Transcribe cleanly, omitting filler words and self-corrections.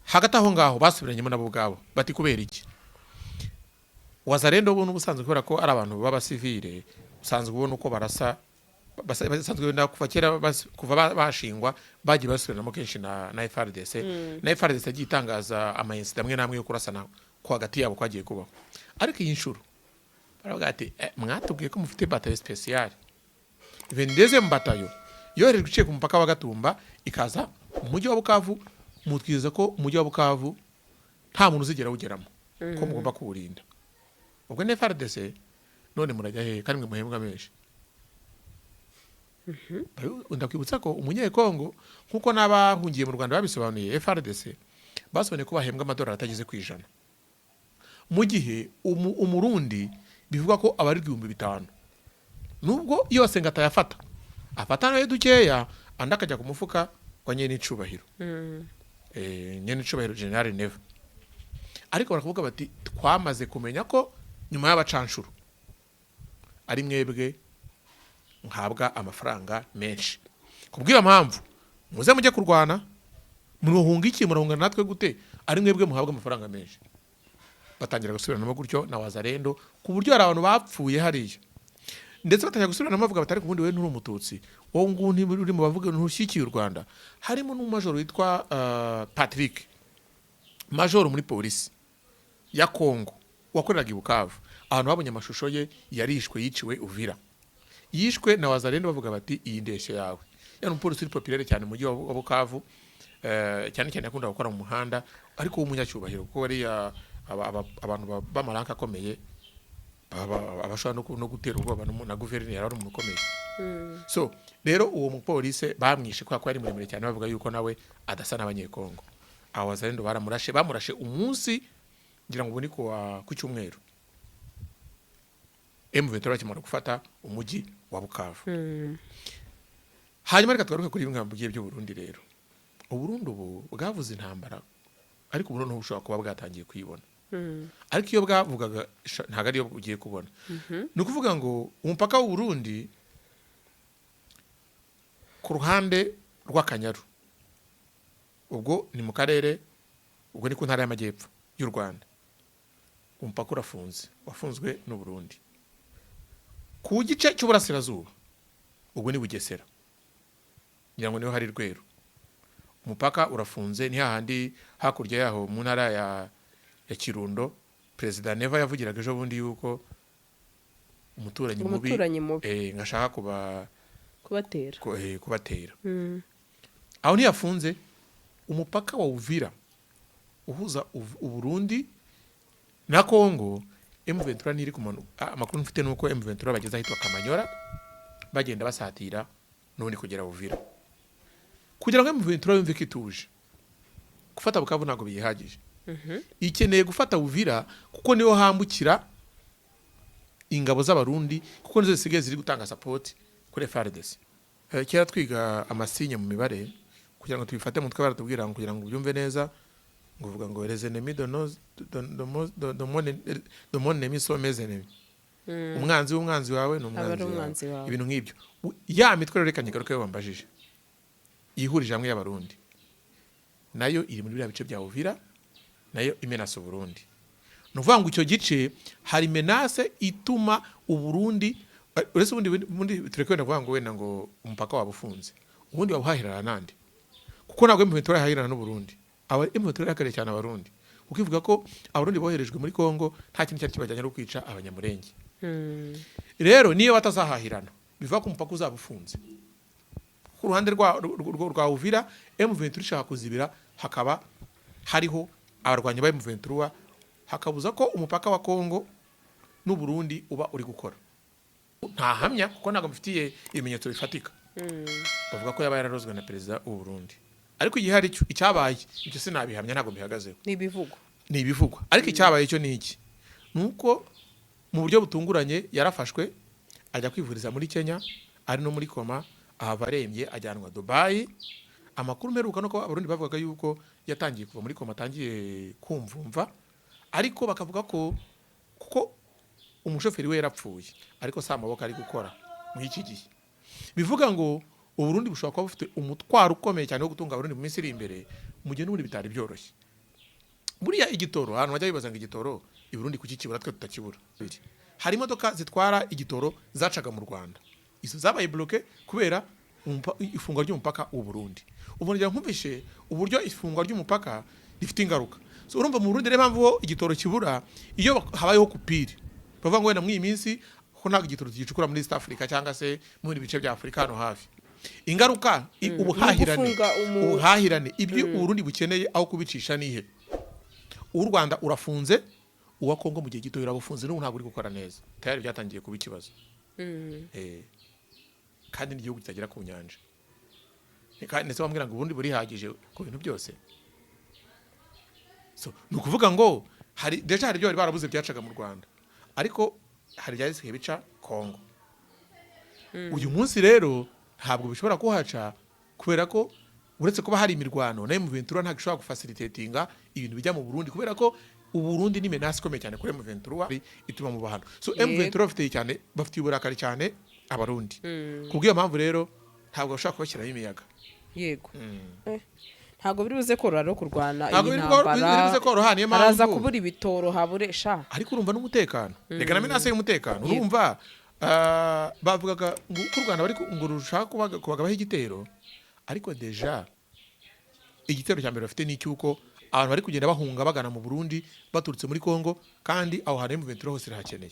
hagati aho ngaho basubiranyemo nabo ubwabo bati kubera iki Wazalendo bo n'ubusanzwe kubera ko ari abantu b'abasivile usanzwe ubona uko barasa basanzwe wenda kuva kera kuva bashingwa bagiye basubiramo kenshi na FRDC na FRDC agiye itangaza ama-incident amwe namwe yo kurasana ko hagati yabo kwagiye kubaho ariko iyi nshuro baravuga ati mwatubwiye ko mufite batayo special vendeze mbatayo yoherejwe iciye ku mupaka wa Gatumba ikaza umujyi wa Bukavu mutwiza ko umujyi wa Bukavu nta muntu uzigera ugeramo ko mugomba kuwurinda ubwo ne FRDC none murajya he kandi mwe muhembwa menshi ndakwibutsa ko umunyekongo nkuko n'abahungiye mu Rwanda babisobanuye FRDC basobanuye ko bahembwa amadolari atageze ku ijana mu gihe umurundi bivuga ko abari 5,000 nubwo yose ngatayafata afata nayo dukeya andi akajya ku mufuka wa nyene icubahiro nyene icubahiro General Neva ariko barakuvuga bati twamaze kumenya ko nyuma y'abacanshuro ari mwebwe nhabwa amafaranga menshi kubwira mpamvu muze mujye kurwana muruhunga iki murahungana natwe gute ari mwebwe muhabwa amafaranga menshi batangira gusubirana gutyo na Wazalendo ku buryo hari abantu bapfuye hariya ndetse batangira gusubirana bavuga batari kubundi we nturi umututsi wowe ngundi uri mu bavuga ntushikiye u Rwanda harimo n'umajoro witwa Patrick majoro muri polisi ya Kongo wakoreraga i Bukavu ahantu babonye amashusho ye yarishwe yiciwe Uvira yishwe na Wazalendo bavuga bati iyi ndeshyo yawe yana umupolisi uri populaire cyane mu mujyi wa Bukavu cyane cyane yakunda gukora mu muhanda ariko w'umunyacyubahiro kuko ari abantu b'amaranka akomeye abashobora no gutera ubwoba na guverineri ari umuntu ukomeye so rero uwo mupolisi bamwishe kwa ko ari muremure cyane bavuga yuko nawe adasa n'abanyekongo abo Wazalendo bamurashe umunsi ngira ngo ubone ku cyumweru M23 bakimara gufata umujyi wa Bukavu hanyuma reka tugaruke kuri bimwe mu bigiye by'u Burundi rero uburundi ubu bwavuze intambara ariko uburundi bushobora kuba bwatangiye kuyibona ariko iyo bwavugaga ntago ariyo ugiye kubona ni ukuvuga ngo umupaka w'u Burundi ku ruhande rw'Akanyaru ubwo ni mu karere ubwo ni ku ntara y'amajyepfo y'u Rwanda umupaka wafunzwe n'u Burundi ku gice cy'uburasirazuba ubwo ni Bugesera ngira ngo niho hari Rweru umupaka urafunze ni hahandi hakurya yaho mu ntara ya Kirundo President Neva yavugiraga ejo bundi yuko umuturanyi mubi ngashaka kubatera aho ntiyafunze umupaka wa Uvira uhuza Uburundi na Kongo M23 niri kumanuka amakuru mfite nuko M23 bageza ahitwa Kamanyora bagenda basatira none kugera Uvira kugira ngo M23 yumve kituje gufata Bukavu ntago biyihagije ikeneye gufata Uvira kuko niho hambukira ingabo z'abarundi kuko nizo zisigaye ziri gutanga support kuri FARDC kera twiga amasinye mu mibare kugira ngo tubifate mutwe baratubwira ngo kugira ngo ubyumve neza nguvuga ngo les ennemis de mon ennemi sont mes ennemis umwanzi wawe n'umwanzi wawe ibintu nk'ibyo ya mitwe rero kanyigaruka yo bambajije ihurije hamwe y'abarundi nayo iri muri bice bya Uvira nayo imenasa Burundi nuvuga ngo icyo gice hari menace ituma Uburundi uretse ubundi turekwenda kuvuga ngo wenda ngo umupaka wabufunze ubundi wabuhahirana nande kuko ntabwo M23 yahahirana n'u Burundi aba M23 yakare cyane abarundi ukivuga ko abarundi boherejwe muri Kongo nta kintu cyari kibajyanye no kwica abanyamurenge rero niyo batazahahirana biva ku mupaka uzabufunze ku ruhande rwa Uvira M23 ishaka kuzibira hakaba hariho abarwanyi ba M23 hakabuza ko umupaka wa Kongo n'u Burundi uba uri gukora ntahamya kuko ntago mfitiye ibimenyetso bifatika bavuga ko yaba yararozwe na perezida w'u Burundi ariko igihe hari icyabaye icyo sinabihamya ntago mbihagazeho ni ibivugwa ariko icyabaye cyo ni iki nuko mu buryo butunguranye yarafashwe ajya kwivuriza muri Kenya ari no muri koma ahava arembye ajyanwa Dubai amakuru meruka no ko abarundi bavugaga yuko yatangiye kuva muri koma atangiye kumvumva ariko bakavuga ko kuko umushoferi we yarapfuye ariko sa amaboko ari gukora mu iki gihe bivuga ngo Uburundi bushobora kuba bufite umutwaro ukomeye cyane wo gutunga abarundi mu minsi iri imbere mu gihe n'ubundi bitari byoroshye buriya igitoro ahantu bajya bibaza ngo igitoro i Burundi kuki kibura twe tutakibura. Hari imodoka zitwara igitoro zacaga mu Rwanda, izo zabaye bloqué kubera ifungwa ry'umupaka u Burundi. Ubonera nkumvishe uburyo ifungwa ry'umupaka rifite ingaruka. So urumva mu Burundi rero mpamvu igitoro kibura iyo habayeho kupire. Bavuga ngo wenda mu iyi minsi ko ntabwo igitoro gicukura muri East Africa cyangwa se mu bindi bice bya Afrika hano hafi. Ingaruka ubuhahirane ibyo Burundi bukeneye aho kubicisha nihe. U Rwanda urafunze, uwa Kongo mu gihe gito urabufunze n'ubu ntabwo uri gukora neza. Tayari byatangiye kuba ikibazo. Kandi n'igihugu kitagera ku nyanja. Kandi nese bambwira ngo Burundi burihagije ku bintu byose. So nukuvuga ngo hari deja hari byo bari barabuze byacaga mu Rwanda, ariko hari byahise bica Kongo. Uyu munsi rero ntabwo bishobora kuhaca kubera ko uretse kuba hari imirwano na M23 ntabwo ishobora gufacilitatinga ibintu bijya mu Burundi kubera ko u Burundi ni menace ikomeye cyane kuri M23 ituma mu bahano. So M23 bafite uburakari cyane abarundi. Kubwiyo mpamvu rero ntabwo bashaka kubashyiraho imiyaga. Yego. Ntabwo biri buze korora no kurwana iyi ntambara. Araza kubura ibitoro haburesha. Ariko urumva n'umutekano. Reka na menace y'umutekano. Urumva bavugaga ngo u Rwanda bari ngo rushaka kubagabaho igitero, ariko deja igitero cya mbere bafite ni cyuko abantu bari kugenda bahunga bagana mu Burundi baturutse muri Kongo, kandi aho hantu M23 hose irahakeneye.